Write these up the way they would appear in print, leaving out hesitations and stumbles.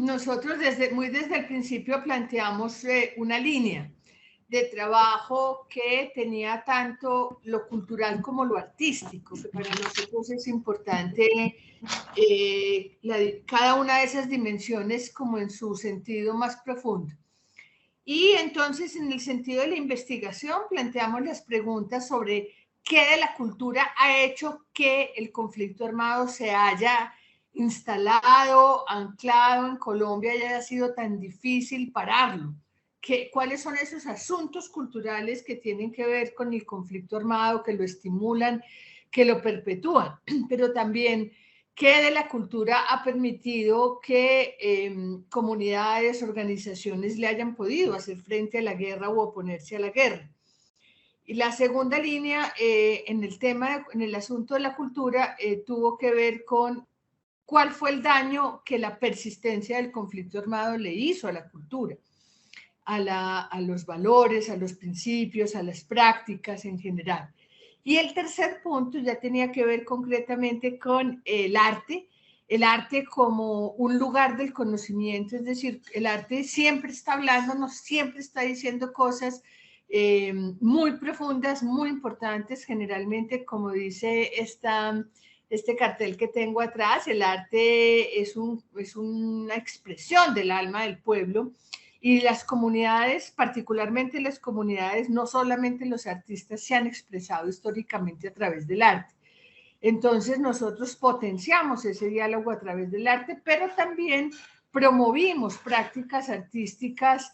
nosotros desde el principio planteamos una línea de trabajo que tenía tanto lo cultural como lo artístico, que para nosotros es importante cada una de esas dimensiones como en su sentido más profundo. Y entonces, en el sentido de la investigación, planteamos las preguntas sobre qué de la cultura ha hecho que el conflicto armado se haya instalado, anclado en Colombia y haya sido tan difícil pararlo. ¿Cuáles son esos asuntos culturales que tienen que ver con el conflicto armado, que lo estimulan, que lo perpetúan? Pero también, ¿qué de la cultura ha permitido que comunidades, organizaciones le hayan podido hacer frente a la guerra o oponerse a la guerra? Y la segunda línea en el tema, en el asunto de la cultura, tuvo que ver con cuál fue el daño que la persistencia del conflicto armado le hizo a la cultura, a los valores, a los principios, a las prácticas en general. Y el tercer punto ya tenía que ver concretamente con el arte como un lugar del conocimiento, es decir, el arte siempre está hablándonos, siempre está diciendo cosas muy profundas, muy importantes, generalmente, como dice este cartel que tengo atrás, el arte es una expresión del alma del pueblo. Y las comunidades, particularmente las comunidades, no solamente los artistas, se han expresado históricamente a través del arte. Entonces nosotros potenciamos ese diálogo a través del arte, pero también promovimos prácticas artísticas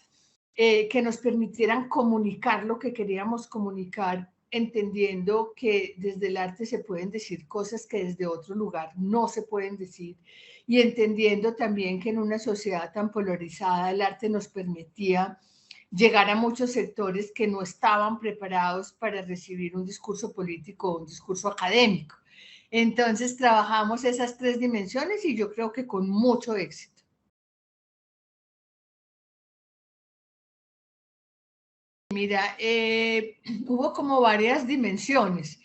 que nos permitieran comunicar lo que queríamos comunicar, entendiendo que desde el arte se pueden decir cosas que desde otro lugar no se pueden decir, y entendiendo también que en una sociedad tan polarizada el arte nos permitía llegar a muchos sectores que no estaban preparados para recibir un discurso político o un discurso académico. Entonces trabajamos esas tres dimensiones y yo creo que con mucho éxito. Mira, hubo como varias dimensiones.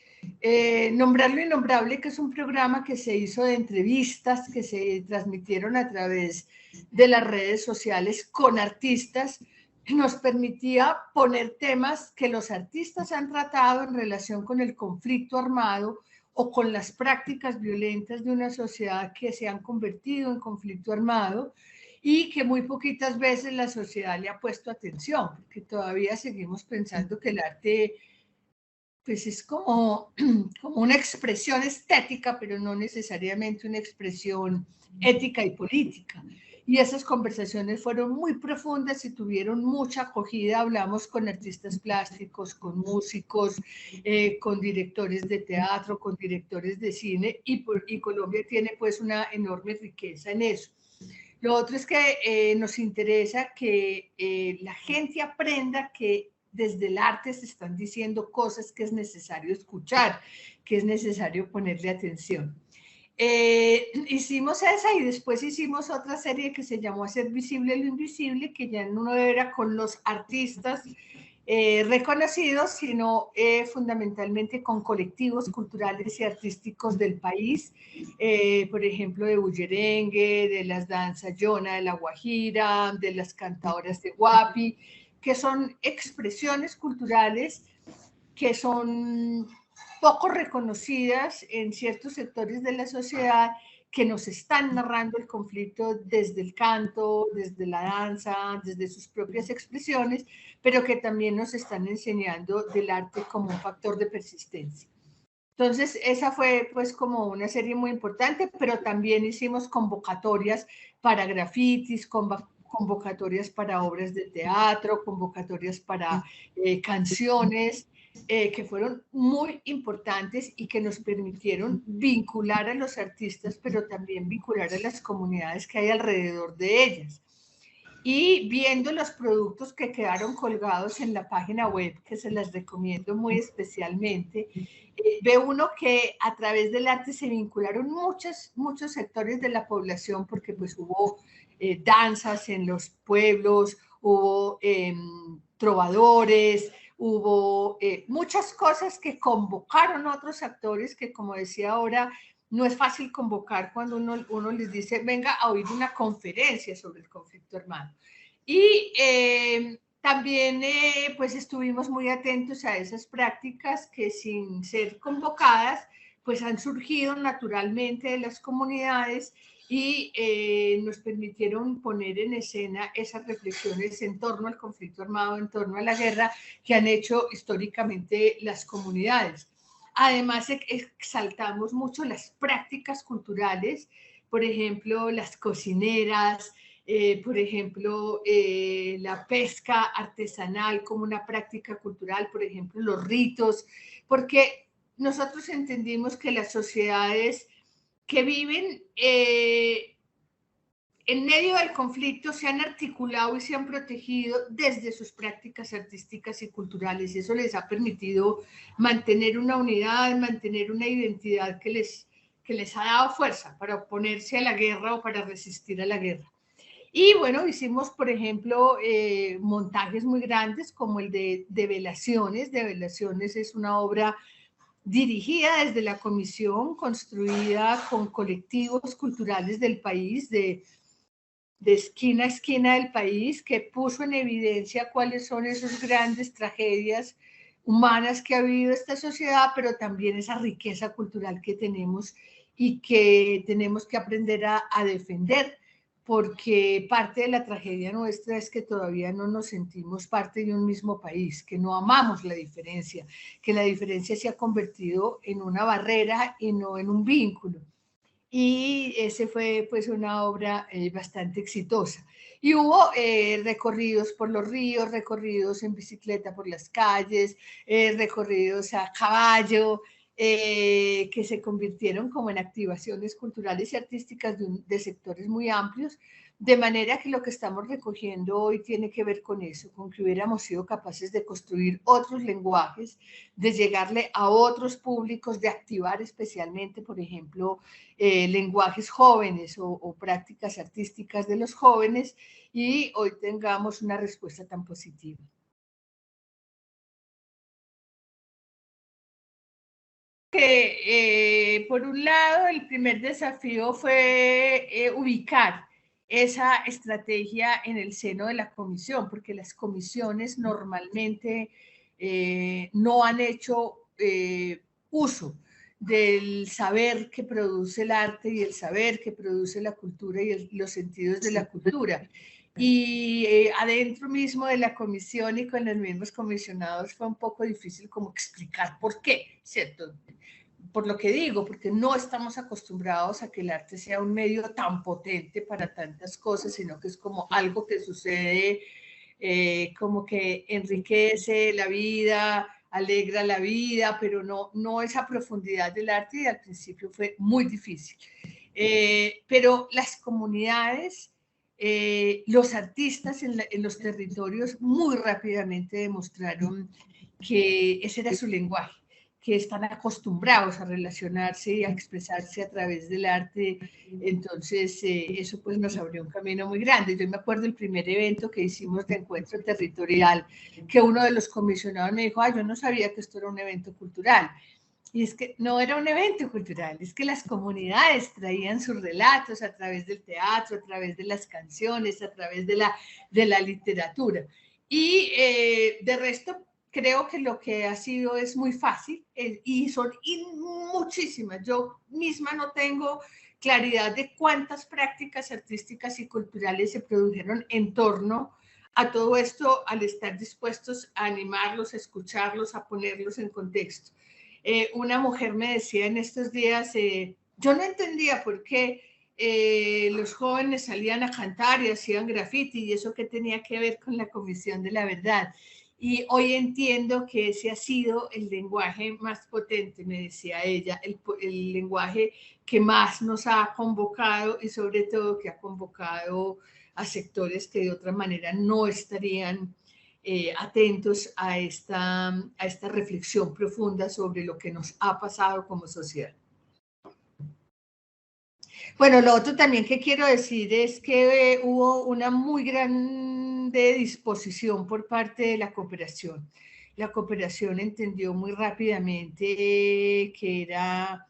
Nombrar lo Innombrable, que es un programa que se hizo de entrevistas que se transmitieron a través de las redes sociales con artistas, nos permitía poner temas que los artistas han tratado en relación con el conflicto armado o con las prácticas violentas de una sociedad que se han convertido en conflicto armado, y que muy poquitas veces la sociedad le ha puesto atención, porque todavía seguimos pensando que el arte pues es como una expresión estética, pero no necesariamente una expresión ética y política. Y esas conversaciones fueron muy profundas y tuvieron mucha acogida. Hablamos con artistas plásticos, con músicos, con directores de teatro, con directores de cine, y Colombia tiene pues una enorme riqueza en eso. Lo otro es que nos interesa que la gente aprenda que desde el arte se están diciendo cosas que es necesario escuchar, que es necesario ponerle atención. Hicimos esa y después hicimos otra serie que se llamó Hacer Visible lo Invisible, que ya no era con los artistas reconocidos, sino fundamentalmente con colectivos culturales y artísticos del país, por ejemplo, de bullerengue, de las danzas Yona de La Guajira, de las cantadoras de Guapi, que son expresiones culturales que son poco reconocidas en ciertos sectores de la sociedad, que nos están narrando el conflicto desde el canto, desde la danza, desde sus propias expresiones, pero que también nos están enseñando del arte como un factor de persistencia. Entonces, esa fue pues como una serie muy importante, pero también hicimos convocatorias para grafitis, convocatorias para obras de teatro, convocatorias para canciones, que fueron muy importantes y que nos permitieron vincular a los artistas, pero también vincular a las comunidades que hay alrededor de ellas. Y viendo los productos que quedaron colgados en la página web, que se las recomiendo muy especialmente, ve uno que a través del arte se vincularon muchos sectores de la población, porque pues hubo danzas en los pueblos, hubo trovadores, hubo muchas cosas que convocaron a otros actores que, como decía ahora, no es fácil convocar cuando uno les dice, venga a oír una conferencia sobre el conflicto armado. Y también pues estuvimos muy atentos a esas prácticas que sin ser convocadas, pues han surgido naturalmente de las comunidades y nos permitieron poner en escena esas reflexiones en torno al conflicto armado, en torno a la guerra que han hecho históricamente las comunidades. Además, exaltamos mucho las prácticas culturales, por ejemplo, las cocineras, por ejemplo, la pesca artesanal como una práctica cultural, por ejemplo, los ritos, porque nosotros entendimos que las sociedades que viven en medio del conflicto se han articulado y se han protegido desde sus prácticas artísticas y culturales, y eso les ha permitido mantener una unidad, mantener una identidad que les ha dado fuerza para oponerse a la guerra o para resistir a la guerra. Y bueno, hicimos, por ejemplo, montajes muy grandes como el de Velaciones. De Velaciones es una obra dirigida desde la comisión, construida con colectivos culturales del país, de esquina a esquina del país, que puso en evidencia cuáles son esas grandes tragedias humanas que ha vivido esta sociedad, pero también esa riqueza cultural que tenemos y que tenemos que aprender a defender, porque parte de la tragedia nuestra es que todavía no nos sentimos parte de un mismo país, que no amamos la diferencia, que la diferencia se ha convertido en una barrera y no en un vínculo. Y ese fue pues una obra bastante exitosa. Y hubo recorridos por los ríos, recorridos en bicicleta por las calles, recorridos a caballo, que se convirtieron como en activaciones culturales y artísticas de sectores muy amplios, de manera que lo que estamos recogiendo hoy tiene que ver con eso, con que hubiéramos sido capaces de construir otros lenguajes, de llegarle a otros públicos, de activar especialmente, por ejemplo, lenguajes jóvenes o prácticas artísticas de los jóvenes, y hoy tengamos una respuesta tan positiva. Por un lado, el primer desafío fue ubicar esa estrategia en el seno de la comisión, porque las comisiones normalmente no han hecho uso del saber que produce el arte y el saber que produce la cultura y los sentidos de la cultura. Y adentro mismo de la comisión y con los mismos comisionados fue un poco difícil como explicar por qué, ¿cierto? Por lo que digo, porque no estamos acostumbrados a que el arte sea un medio tan potente para tantas cosas, sino que es como algo que sucede, como que enriquece la vida, alegra la vida, pero no esa profundidad del arte, y al principio fue muy difícil. Pero las comunidades, los artistas en los territorios muy rápidamente demostraron que ese era su lenguaje, que están acostumbrados a relacionarse y a expresarse a través del arte. Entonces, eso pues nos abrió un camino muy grande. Yo me acuerdo el primer evento que hicimos de encuentro territorial, que uno de los comisionados me dijo, yo no sabía que esto era un evento cultural. Y es que no era un evento cultural, es que las comunidades traían sus relatos a través del teatro, a través de las canciones, a través de la literatura. Y de resto, creo que lo que ha sido es muy fácil y son muchísimas. Yo misma no tengo claridad de cuántas prácticas artísticas y culturales se produjeron en torno a todo esto, al estar dispuestos a animarlos, a escucharlos, a ponerlos en contexto. Una mujer me decía en estos días, yo no entendía por qué los jóvenes salían a cantar y hacían graffiti y eso qué tenía que ver con la Comisión de la Verdad. Y hoy entiendo que ese ha sido el lenguaje más potente, me decía ella, el lenguaje que más nos ha convocado y sobre todo que ha convocado a sectores que de otra manera no estarían atentos a esta reflexión profunda sobre lo que nos ha pasado como sociedad. Bueno, lo otro también que quiero decir es que hubo una muy grande disposición por parte de la cooperación. La cooperación entendió muy rápidamente que era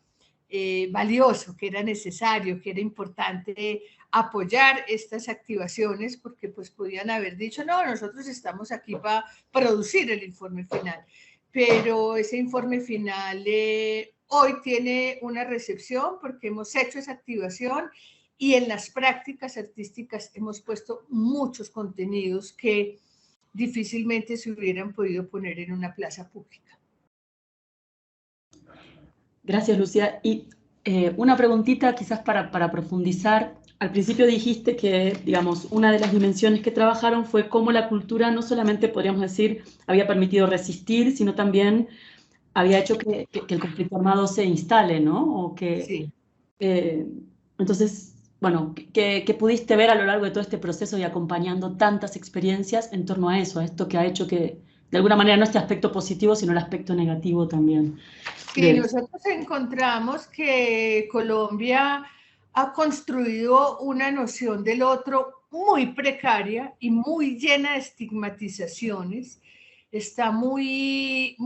valioso, que era necesario, que era importante apoyar estas activaciones, porque pues podían haber dicho, no, nosotros estamos aquí para producir el informe final, pero ese informe final hoy tiene una recepción porque hemos hecho esa activación y en las prácticas artísticas hemos puesto muchos contenidos que difícilmente se hubieran podido poner en una plaza pública. Gracias, Lucía. Y una preguntita quizás para profundizar. Al principio dijiste que, digamos, una de las dimensiones que trabajaron fue cómo la cultura no solamente, podríamos decir, había permitido resistir, sino también había hecho que el conflicto armado se instale, ¿no? O que, Sí. Entonces, bueno, ¿qué pudiste ver a lo largo de todo este proceso y acompañando tantas experiencias en torno a eso, a esto que ha hecho que, de alguna manera, no este aspecto positivo, sino el aspecto negativo también? Sí, nosotros encontramos que Colombia ha construido una noción del otro muy precaria y muy llena de estigmatizaciones. Está muy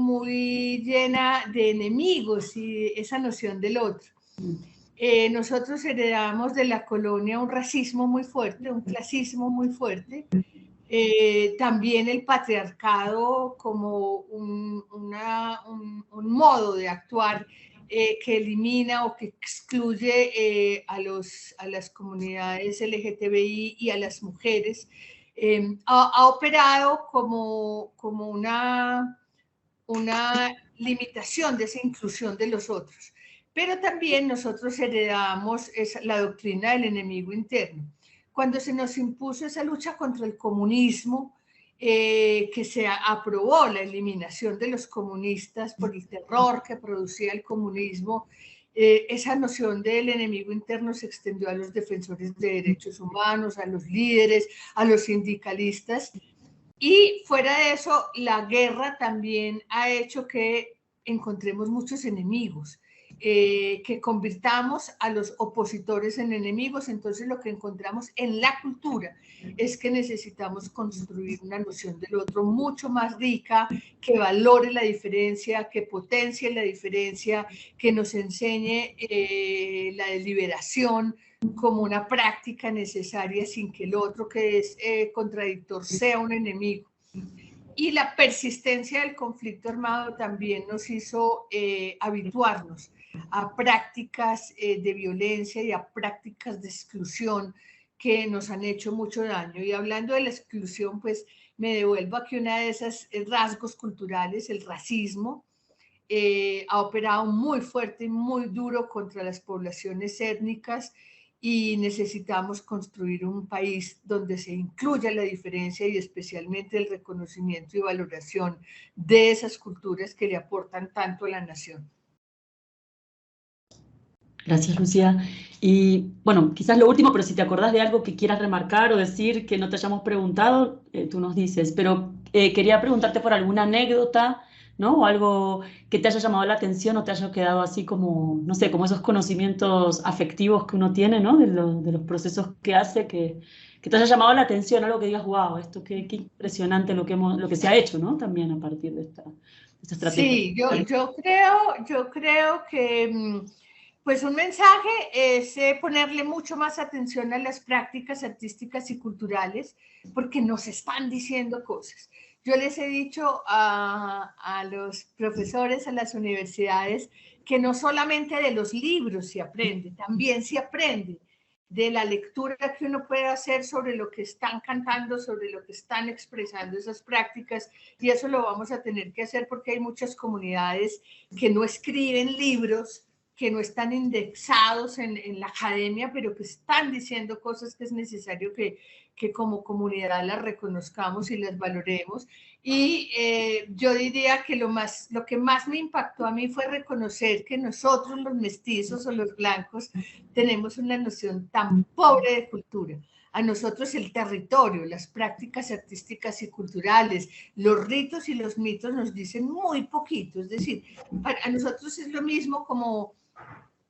llena de enemigos y esa noción del otro. Nosotros heredamos de la colonia un racismo muy fuerte, un clasismo muy fuerte. También el patriarcado como un modo de actuar que elimina o que excluye a las comunidades LGTBI y a las mujeres, ha operado como una limitación de esa inclusión de los otros. Pero también nosotros heredamos la doctrina del enemigo interno. Cuando se nos impuso esa lucha contra el comunismo, que se aprobó la eliminación de los comunistas por el terror que producía el comunismo, esa noción del enemigo interno se extendió a los defensores de derechos humanos, a los líderes, a los sindicalistas. Y fuera de eso, la guerra también ha hecho que encontremos muchos enemigos, que convirtamos a los opositores en enemigos. Entonces lo que encontramos en la cultura es que necesitamos construir una noción del otro mucho más rica, que valore la diferencia, que potencie la diferencia, que nos enseñe la deliberación como una práctica necesaria sin que el otro que es contradictor sea un enemigo. Y la persistencia del conflicto armado también nos hizo habituarnos a prácticas de violencia y a prácticas de exclusión que nos han hecho mucho daño. Y hablando de la exclusión, pues me devuelvo a que una de esas rasgos culturales, el racismo, ha operado muy fuerte y muy duro contra las poblaciones étnicas y necesitamos construir un país donde se incluya la diferencia y especialmente el reconocimiento y valoración de esas culturas que le aportan tanto a la nación. Gracias, Lucía. Y bueno, quizás lo último, pero si te acordás de algo que quieras remarcar o decir que no te hayamos preguntado, tú nos dices. Pero quería preguntarte por alguna anécdota, ¿no? O algo que te haya llamado la atención o te haya quedado así como, no sé, como esos conocimientos afectivos que uno tiene, ¿no? De los procesos que hace, que te haya llamado la atención, algo que digas, wow, esto qué impresionante lo que se ha hecho, ¿no? También a partir de esta estrategia. Sí, yo creo que pues un mensaje es ponerle mucho más atención a las prácticas artísticas y culturales porque nos están diciendo cosas. Yo les he dicho a los profesores, a las universidades, que no solamente de los libros se aprende, también se aprende de la lectura que uno puede hacer sobre lo que están cantando, sobre lo que están expresando esas prácticas, y eso lo vamos a tener que hacer porque hay muchas comunidades que no escriben libros, que no están indexados en la academia, pero que están diciendo cosas que es necesario que como comunidad las reconozcamos y las valoremos. Y yo diría que lo que más me impactó a mí fue reconocer que nosotros los mestizos o los blancos tenemos una noción tan pobre de cultura. A nosotros el territorio, las prácticas artísticas y culturales, los ritos y los mitos nos dicen muy poquito. Es decir, a nosotros es lo mismo como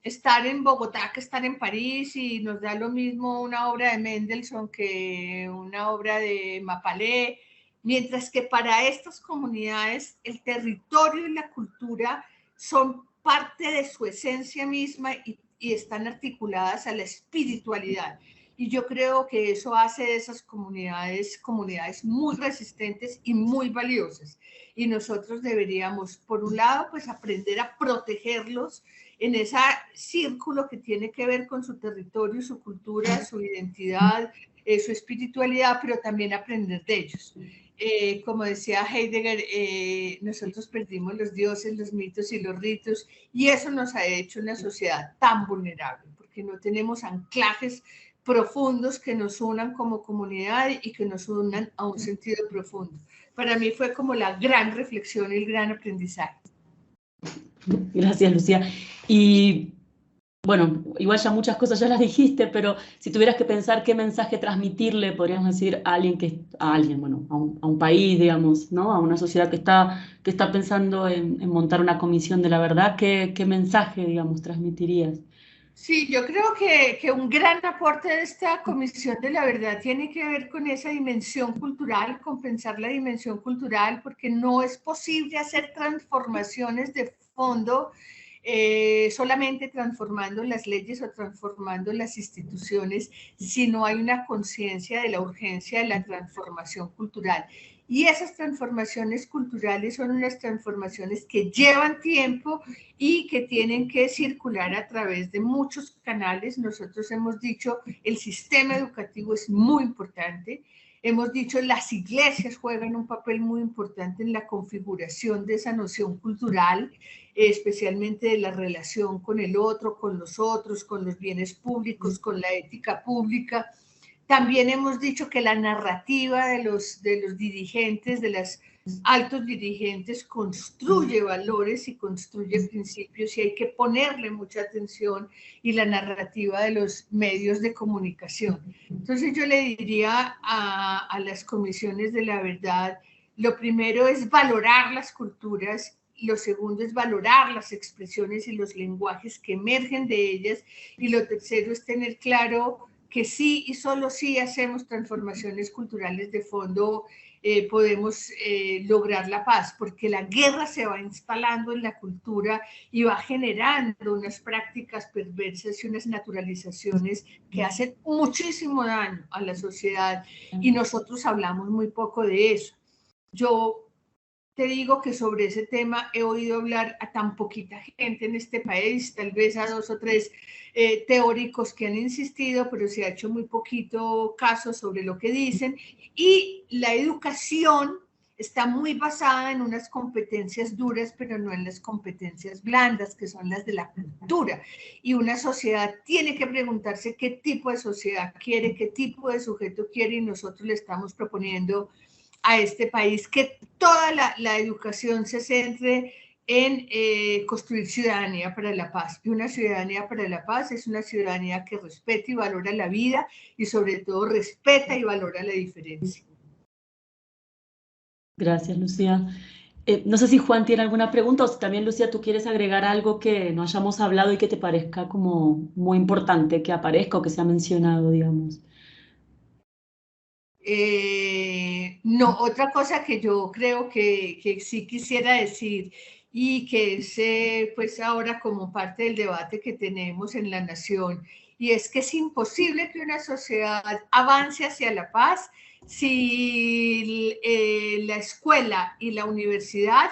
estar en Bogotá que estar en París, y nos da lo mismo una obra de Mendelssohn que una obra de Mapalé, mientras que para estas comunidades el territorio y la cultura son parte de su esencia misma y están articuladas a la espiritualidad. Y yo creo que eso hace de esas comunidades muy resistentes y muy valiosas. Y nosotros deberíamos, por un lado, pues aprender a protegerlos en ese círculo que tiene que ver con su territorio, su cultura, su identidad, su espiritualidad, pero también aprender de ellos. Como decía Heidegger, nosotros perdimos los dioses, los mitos y los ritos, y eso nos ha hecho una sociedad tan vulnerable, porque no tenemos anclajes profundos que nos unan como comunidad y que nos unan a un sentido profundo. Para mí fue como la gran reflexión y el gran aprendizaje. Gracias, Lucía. Y bueno, igual ya muchas cosas ya las dijiste, pero si tuvieras que pensar qué mensaje transmitirle, podríamos decir, a alguien, bueno, a un país, digamos, ¿no? A una sociedad que está pensando en montar una comisión de la verdad, ¿qué mensaje, digamos, transmitirías? Sí, yo creo que un gran aporte de esta Comisión de la Verdad tiene que ver con esa dimensión cultural, con pensar la dimensión cultural, porque no es posible hacer transformaciones de fondo solamente transformando las leyes o transformando las instituciones, si no hay una conciencia de la urgencia de la transformación cultural. Y esas transformaciones culturales son unas transformaciones que llevan tiempo y que tienen que circular a través de muchos canales. Nosotros hemos dicho, el sistema educativo es muy importante. Hemos dicho, las iglesias juegan un papel muy importante en la configuración de esa noción cultural, especialmente de la relación con el otro, con los otros, con los bienes públicos, con la ética pública. También hemos dicho que la narrativa de los dirigentes, de los altos dirigentes, construye valores y construye principios y hay que ponerle mucha atención, y la narrativa de los medios de comunicación. Entonces yo le diría a las comisiones de la verdad, lo primero es valorar las culturas, lo segundo es valorar las expresiones y los lenguajes que emergen de ellas, y lo tercero es tener claro que sí y solo sí hacemos transformaciones culturales de fondo, podemos lograr la paz, porque la guerra se va instalando en la cultura y va generando unas prácticas perversas y unas naturalizaciones que hacen muchísimo daño a la sociedad, y nosotros hablamos muy poco de eso. Yo te digo que sobre ese tema he oído hablar a tan poquita gente en este país, tal vez a 2 o 3 teóricos que han insistido, pero se ha hecho muy poquito caso sobre lo que dicen, y la educación está muy basada en unas competencias duras, pero no en las competencias blandas, que son las de la cultura. Y una sociedad tiene que preguntarse qué tipo de sociedad quiere, qué tipo de sujeto quiere, y nosotros le estamos proponiendo a este país que toda la educación se centre en construir ciudadanía para la paz. Y una ciudadanía para la paz es una ciudadanía que respeta y valora la vida, y sobre todo respeta y valora la diferencia. Gracias, Lucía. No sé si Juan tiene alguna pregunta, o si también, Lucía, tú quieres agregar algo que no hayamos hablado y que te parezca como muy importante que aparezca o que sea mencionado, digamos. No, otra cosa que yo creo que sí quisiera decir, y que es pues ahora como parte del debate que tenemos en la nación, y es que es imposible que una sociedad avance hacia la paz si la escuela y la universidad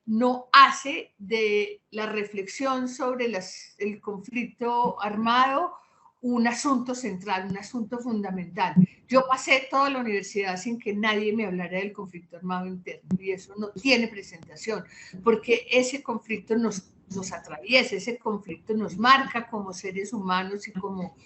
no hace de la reflexión sobre el conflicto armado un asunto central, un asunto fundamental. Yo pasé toda la universidad sin que nadie me hablara del conflicto armado interno, y eso no tiene presentación, porque ese conflicto nos atraviesa, ese conflicto nos marca como seres humanos y como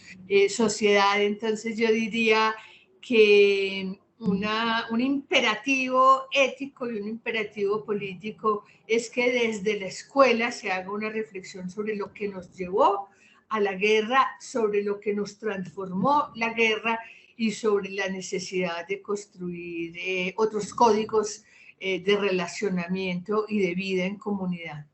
sociedad. Entonces yo diría que un imperativo ético y un imperativo político es que desde la escuela se haga una reflexión sobre lo que nos llevó a la guerra, sobre lo que nos transformó la guerra y sobre la necesidad de construir otros códigos de relacionamiento y de vida en comunidad.